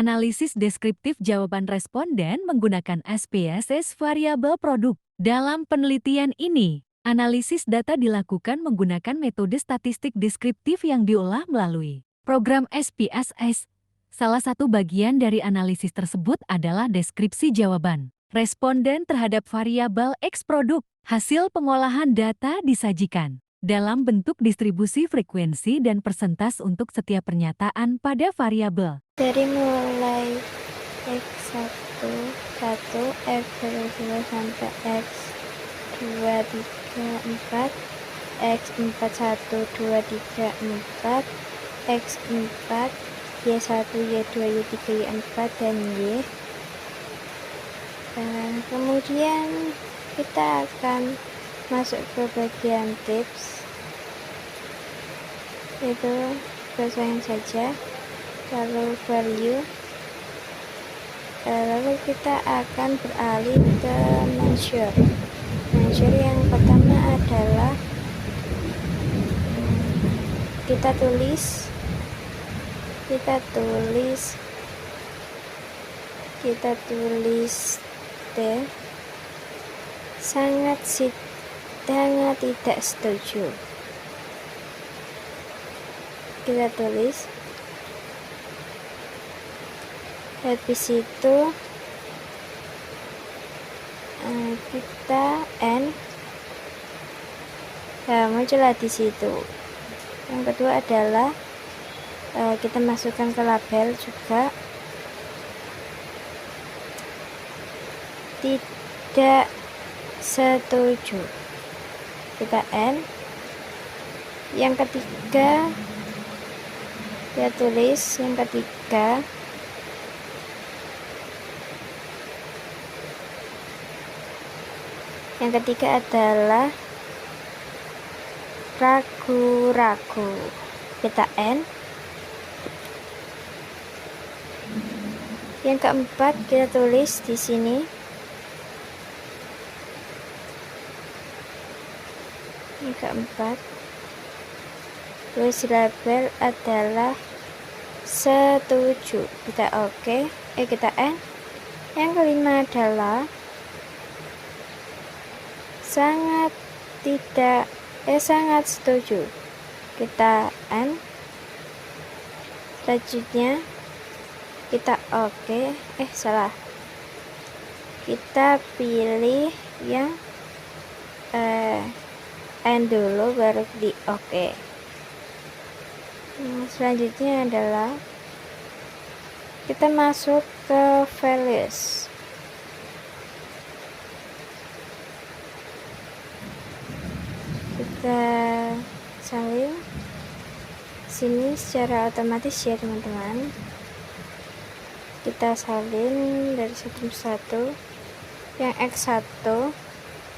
Analisis deskriptif jawaban responden menggunakan SPSS variabel produk. Dalam penelitian ini, analisis data dilakukan menggunakan metode statistik deskriptif yang diolah melalui program SPSS. Salah satu bagian dari analisis tersebut adalah deskripsi jawaban responden terhadap variabel X produk. Hasil pengolahan data disajikan dalam bentuk distribusi frekuensi dan persentase untuk setiap pernyataan pada variabel. Dari mulai X1, 1, X2 sampai X2, 3, 4, X4, 1, 2, 3, 4, X4, Y1, Y2, Y3, Y4, dan Y. Kemudian kita akan masuk ke bagian tips, yaitu sesuaikan saja, lalu value, lalu kita akan beralih ke measure. Measure yang pertama adalah kita tulis T sangat tidak setuju. Kita tulis, habis itu kita N, muncullah di situ. Yang kedua adalah kita masukkan ke label juga, tidak setuju. Kita N. Yang ketiga kita tulis yang ketiga adalah ragu-ragu. Kita N. Yang keempat kita tulis di sini. Yang keempat tulis label adalah setuju. Kita oke. Kita N. Yang kelima adalah sangat setuju. Kita N. Selanjutnya kita oke. Kita pilih yang N dulu baru di oke. Selanjutnya adalah kita masuk ke values. Kita salin sini secara otomatis ya teman-teman. Kita salin dari satu yang X1,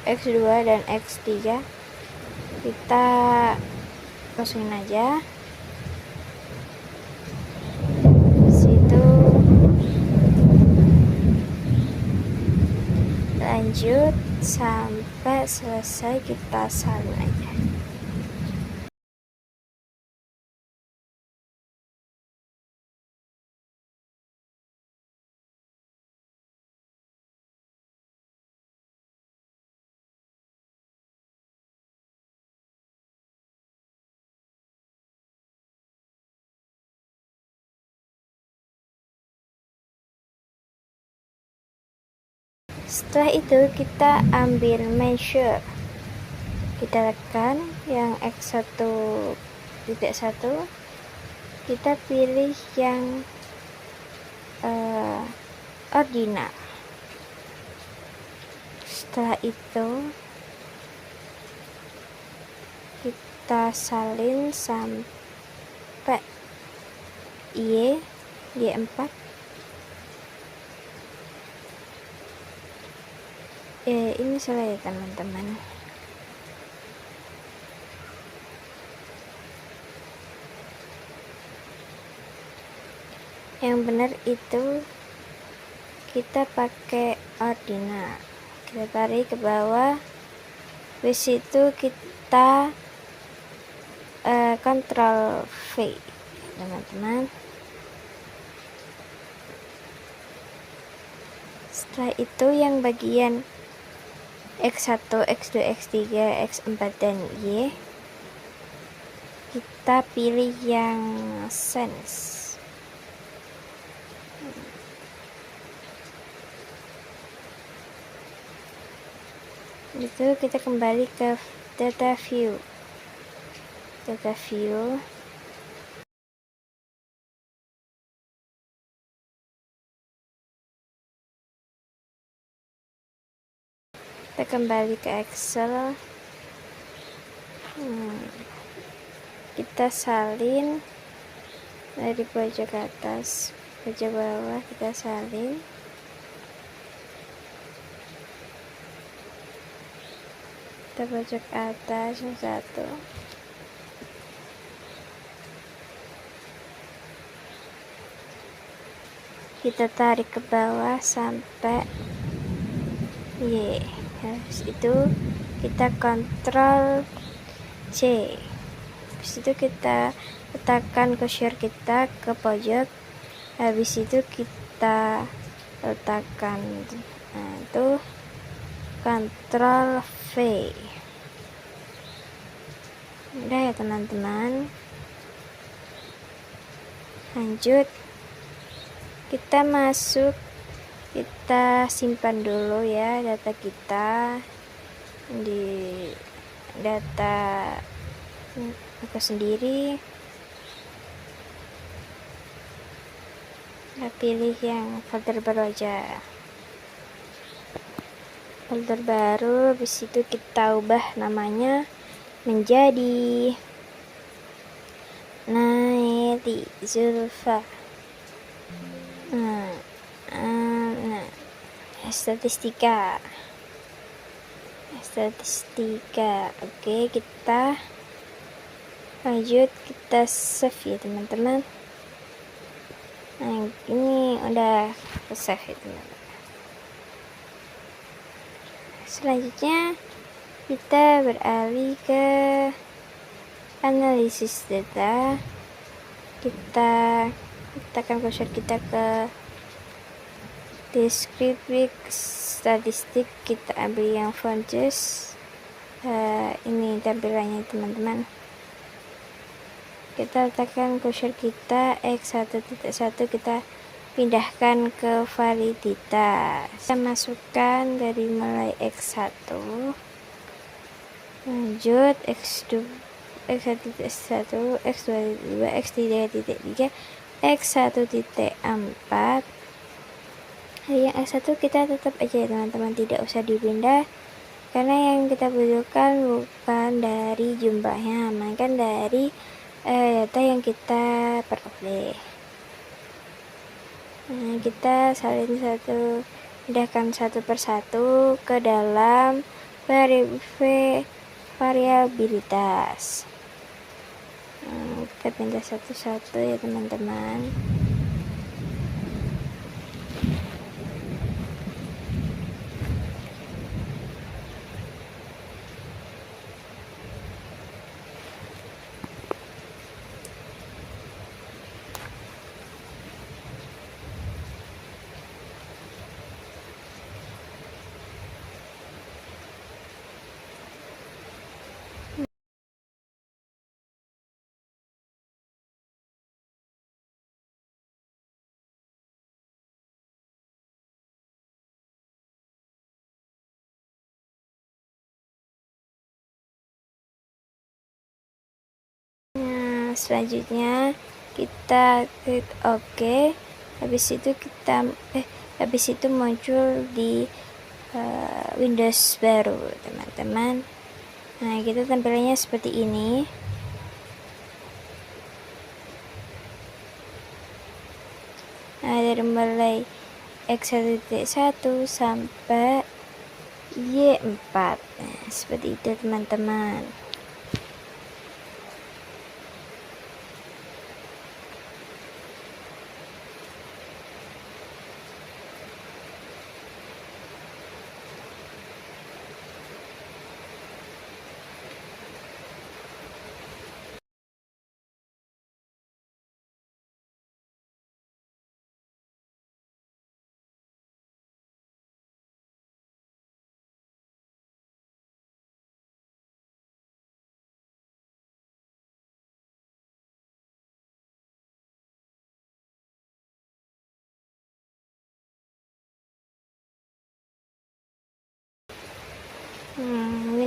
X2 dan X3 kita kosongin aja. Situ lanjut sampai selesai, kita salin aja. Setelah itu kita ambil measure, kita tekan yang X1.1, kita pilih yang ordinal. Setelah itu kita salin sampai Y4. Ini salah ya teman-teman. Yang benar itu kita pakai ordinal. Kita tarik ke bawah. Habis itu kita Ctrl V teman-teman. Setelah itu yang bagian X1, X2, X3, X4, dan Y, kita pilih yang sense. Itu kita kembali ke data view. Kita kembali ke Excel. Kita salin dari pojok atas, pojok bawah, kita salin. Kita pojok atas yang satu. Kita tarik ke bawah sampai Y. Habis itu kita Ctrl C. Habis itu kita letakkan cursor kita ke pojok. Habis itu kita letakkan itu Ctrl V. Udah ya teman-teman. Lanjut, kita masuk, kita simpan dulu ya data kita di data aku sendiri. Kita pilih yang folder baru aja, folder baru. Habis itu kita ubah namanya menjadi Naili Zulfa. Statistika. Oke, kita lanjut, kita save ya teman-teman. Nah, ini udah save ya teman-teman. Selanjutnya kita beralih ke analisis data. Kita letakkan cursor kita ke deskriptif statistik. Kita ambil yang font size. Ini tampilannya teman-teman. Kita letakkan cursor kita X1.1, kita pindahkan ke validitas. Kita masukkan dari mulai X1, lanjut X2, X1.1, X2.2, X3.3, X1.4. Yang X1 kita tetap aja ya teman-teman, tidak usah dipindah karena yang kita butuhkan bukan dari jumlahnya, melainkan dari data yang kita peroleh. Nah, kita salin pindahkan satu persatu ke dalam variabilitas. Kita pindah satu-satu ya teman-teman. Selanjutnya kita klik OK. Habis itu muncul di Windows baru teman-teman. Nah, kita tampilannya seperti ini. Nah, dari mulai X1.1 sampai Y4. Nah, seperti itu teman-teman.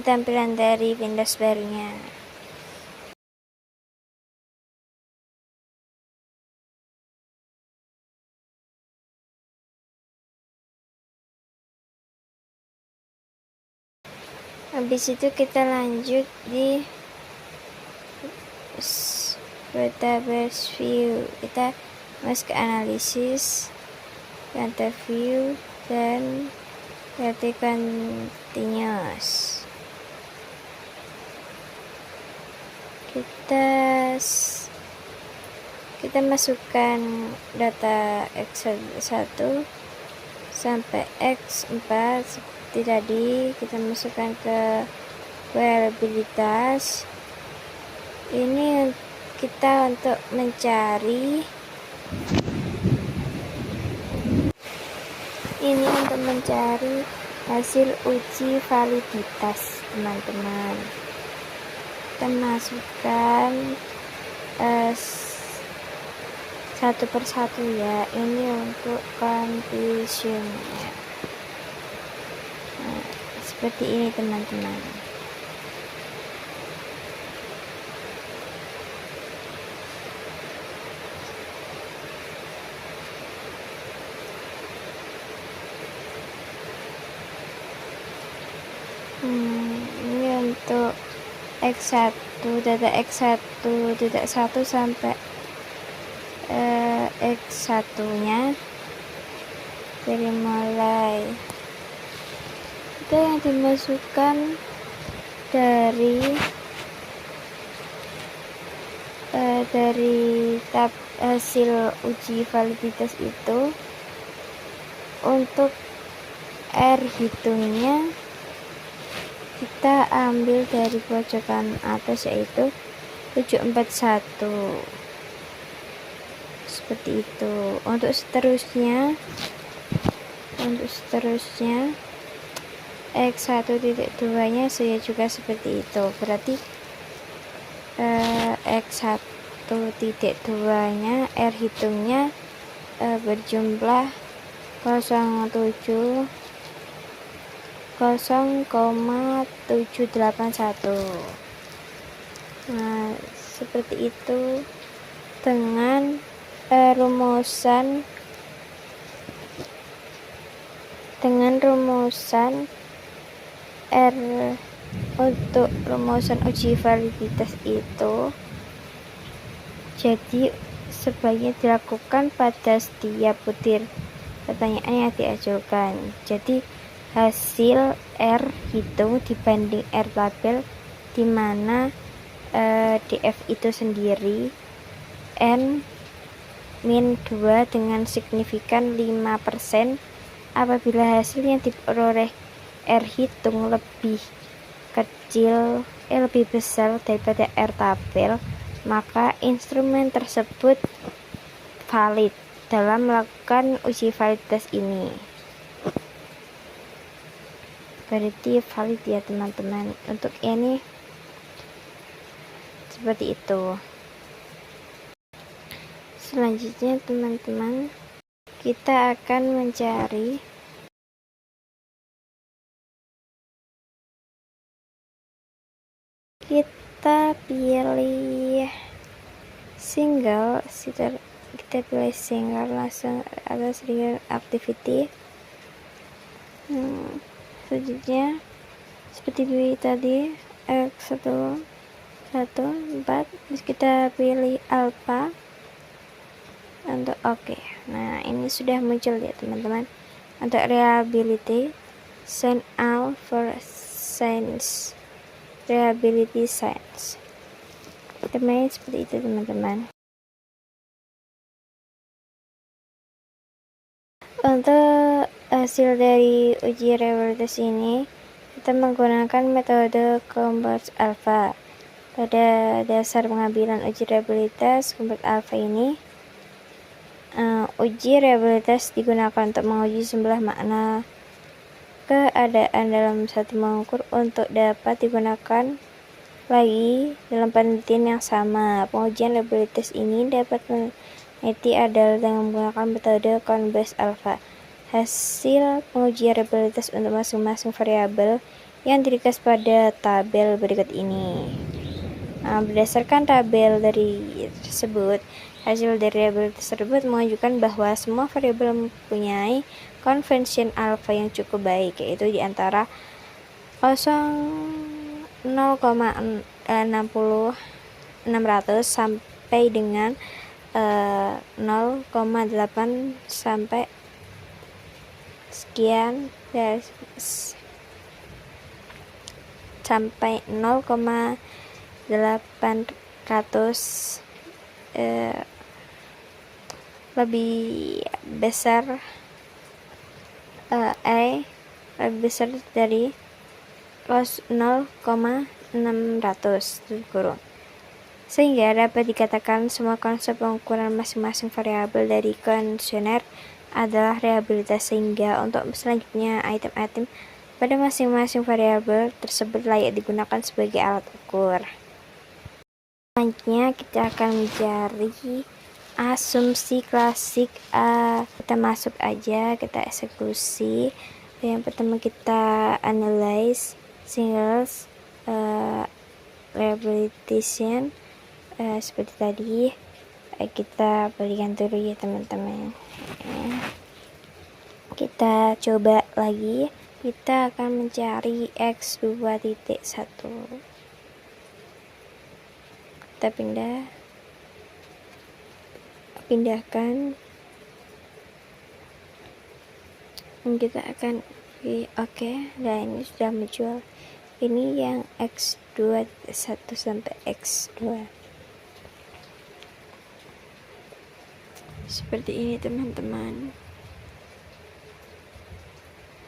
tampilan dari Windows barunya. Habis itu kita lanjut di database view. Kita masuk ke analisis, view, dan berarti continuous. Kita masukkan data X1 sampai X4 seperti tadi. Kita masukkan ke variabilitas. Ini kita untuk mencari hasil uji validitas, teman-teman. Kita masukkan satu persatu ya. Ini untuk conditionnya. Nah, seperti ini, teman-teman. Ini untuk X1, data X1 tidak 1 sampai X1 nya dari mulai itu yang dimasukkan dari tab hasil uji validitas itu. Untuk R hitungnya kita ambil dari pojokan atas, yaitu 741 seperti itu. Untuk seterusnya X1.2 nya saya juga seperti itu. Berarti X1.2 nya R hitungnya berjumlah 0,781. Nah, seperti itu dengan rumusan R untuk rumusan uji validitas itu. Jadi sebaiknya dilakukan pada setiap butir pertanyaan yang diajukan. Jadi hasil R hitung dibanding R tabel, di mana df itu sendiri n-2 dengan signifikan 5%. Apabila hasil yang diperoleh R hitung lebih besar daripada R tabel, maka instrumen tersebut valid dalam melakukan uji validitas ini. Berarti valid ya, teman-teman. Untuk ini seperti itu. Selanjutnya, teman-teman, kita akan mencari kita pilih single, langsung atas single activity. Selanjutnya seperti tadi X1 4, terus kita pilih alpha untuk oke. Nah, ini sudah muncul ya, teman-teman. Untuk reliability, sign out for science, reliability science. Teman seperti itu, teman-teman. Untuk hasil dari uji reliabilitas ini, kita menggunakan metode Complex Alpha. Pada dasar pengambilan uji reliabilitas Complex Alpha ini, uji reliabilitas digunakan untuk menguji jumlah makna keadaan dalam satu mengukur untuk dapat digunakan lagi dalam penelitian yang sama. Pengujian reliabilitas ini dapat meneliti adalah dengan menggunakan metode Complex Alpha. Hasil pengujian reliabilitas untuk masing-masing variabel yang diringkas pada tabel berikut ini. Berdasarkan tabel dari tersebut, hasil dari tabel tersebut menunjukkan bahwa semua variabel mempunyai konvensi alfa yang cukup baik, yaitu di antara 0,600 sampai dengan 0,8 sampai sekian sampai 0,800 lebih besar lebih besar dari 0,600 kurung, sehingga dapat dikatakan semua konsep pengukuran masing-masing variabel dari kuesioner adalah reliabilitas, sehingga untuk selanjutnya item-item pada masing-masing variabel tersebut layak digunakan sebagai alat ukur. Selanjutnya kita akan mencari asumsi klasik. Kita masuk aja, kita eksekusi. Yang pertama kita analyze singles reliabilitation seperti tadi. Kita balikan dulu ya teman-teman. Kita coba lagi. Kita akan mencari x2.1. Kita pindahkan, dan kita akan oke. Dan ini sudah muncul. Ini yang x2.1 sampai x2. Seperti ini teman-teman,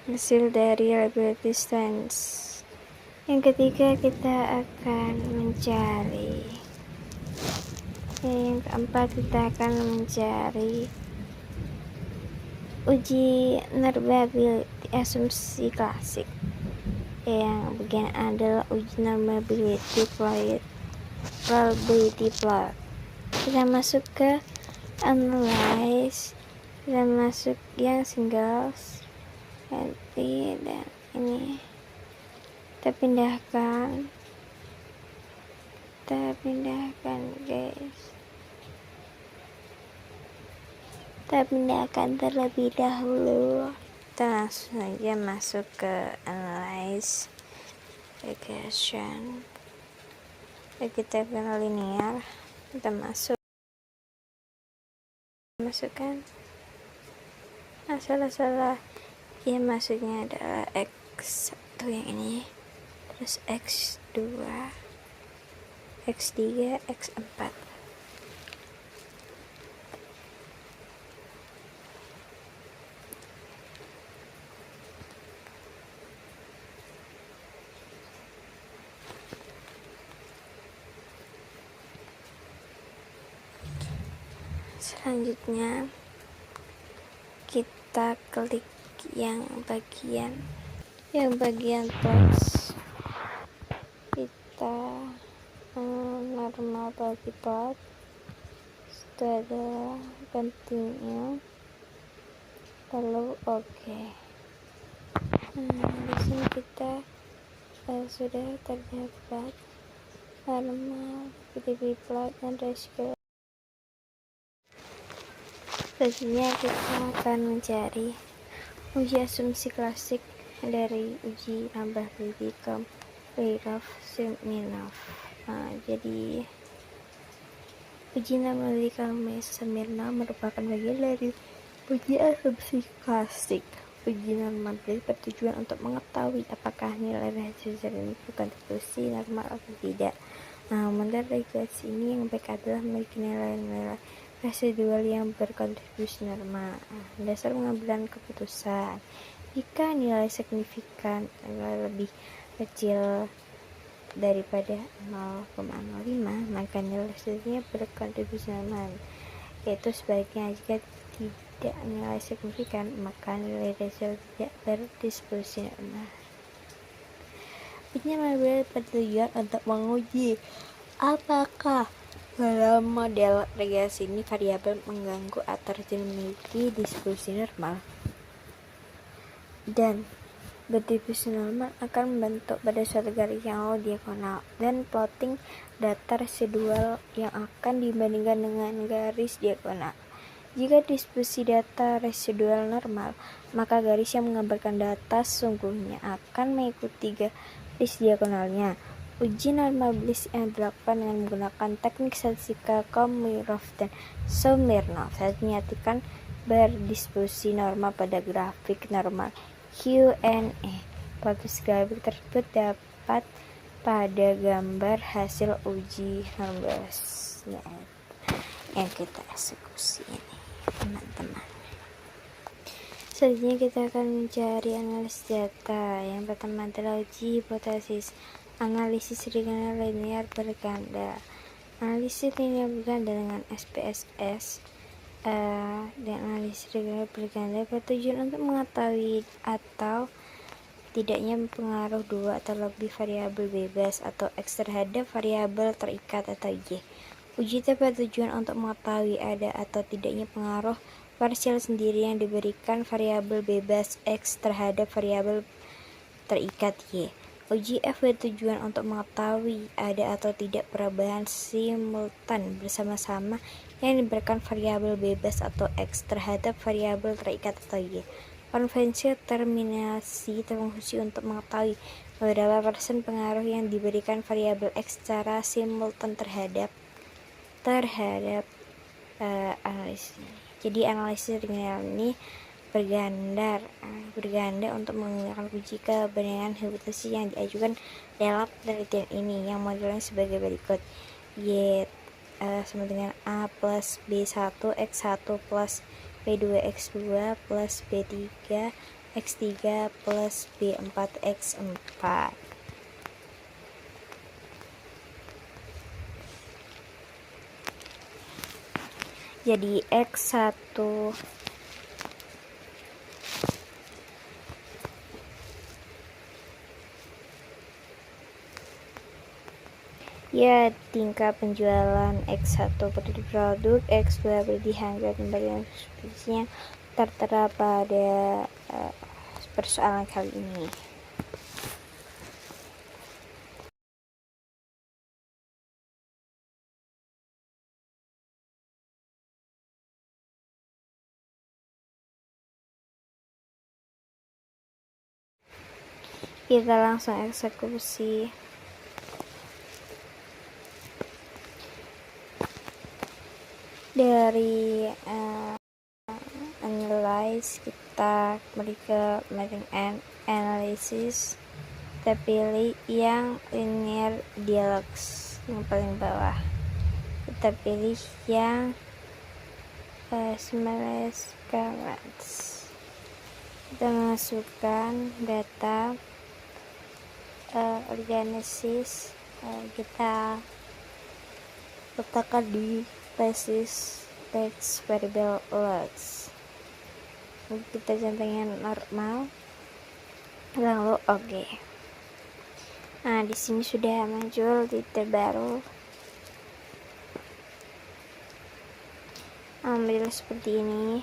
hasil dari reliability stance. Yang ketiga kita akan mencari, yang keempat kita akan mencari uji normability asumsi klasik. Yang bagian adalah uji normability probability plot. Kita masuk ke analyze, kita masuk yang singles, dan ini kita pindahkan guys. Kita pindahkan terlebih dahulu. Kita langsung aja masuk ke analyze regression. Kita pilih linear. Kita masukkan salah ya, maksudnya adalah x1 yang ini, terus x2, x3, x4. Selanjutnya kita klik yang bagian plots. Kita normal bagi plot, itu adalah continue, lalu oke. Di sini kita sudah terdapat normal, PDB plot, dan ratio. Selanjutnya kita akan mencari uji asumsi klasik dari uji normability Smirnov. Jadi uji normability Smirnov merupakan bagian dari uji asumsi klasik. Uji normability bertujuan untuk mengetahui apakah nilai residual ini berkontribusi normal atau tidak. Menurut regulasi ini, yang baik adalah memiliki nilai-nilai residual yang berkontribusi normal. Dasar pengambilan keputusan, jika nilai signifikan lebih kecil daripada 0,05, maka nilai residualnya berkontribusi normal. Yaitu sebaliknya, jika tidak nilai signifikan, maka nilai residual tidak berdistribusi normal. Ini bertujuan untuk menguji apakah dalam model regresi ini variabel mengganggu atau tidak memiliki distribusi normal. Dan berdistribusi normal akan membentuk pada suatu garis yang diagonal, dan plotting data residual yang akan dibandingkan dengan garis diagonal. Jika distribusi data residual normal, maka garis yang menggambarkan data sesungguhnya akan mengikuti garis diagonalnya. Uji normabilis yang dilakukan dengan menggunakan teknik statistika Komarov dan Smirnov menyatakan berdistribusi normal pada grafik normal Q&A. Potensi grafik tersebut dapat pada gambar hasil uji normabilisnya yang kita eksekusi ini, teman-teman. Selanjutnya kita akan mencari analisis data. Yang pertama adalah uji hipotesis, analisis regional linear berganda. Analisis linear berganda dengan SPSS dan analisis regional berganda bertujuan untuk mengetahui atau tidaknya pengaruh dua atau lebih variabel bebas atau X terhadap variabel terikat atau Y. Uji T bertujuan untuk mengetahui ada atau tidaknya pengaruh parsial sendiri yang diberikan variabel bebas X terhadap variabel terikat Y. Uji F bertujuan untuk mengetahui ada atau tidak perubahan simultan bersama-sama yang diberikan variabel bebas atau X terhadap variabel terikat atau Y. Konvensi terminasi terfungsi untuk mengetahui beberapa persen pengaruh yang diberikan variabel X secara simultan terhadap analisis. Jadi analisis regional ini berganda untuk menggunakan uji kebenaran hipotesis yang diajukan dalam penelitian ini, yang modelnya sebagai berikut: Y sama dengan A plus B1 X1 plus B2 X2 plus B3 X3 plus B4 X4. Jadi X1 ya tingkat penjualan, X1 produk, X2 berarti harga kembali yang tertera pada persoalan kali ini. Kita langsung eksekusi. Dari analyze kita kembali ke mapping and analysis, kita pilih yang linear dialogues yang paling bawah, kita pilih yang smallest comments, kita masukkan data organisis, kita letakkan di basis text variable loads. Kita centangnya normal, lalu oke. Nah, di sini sudah muncul titik baru. Ambil seperti ini.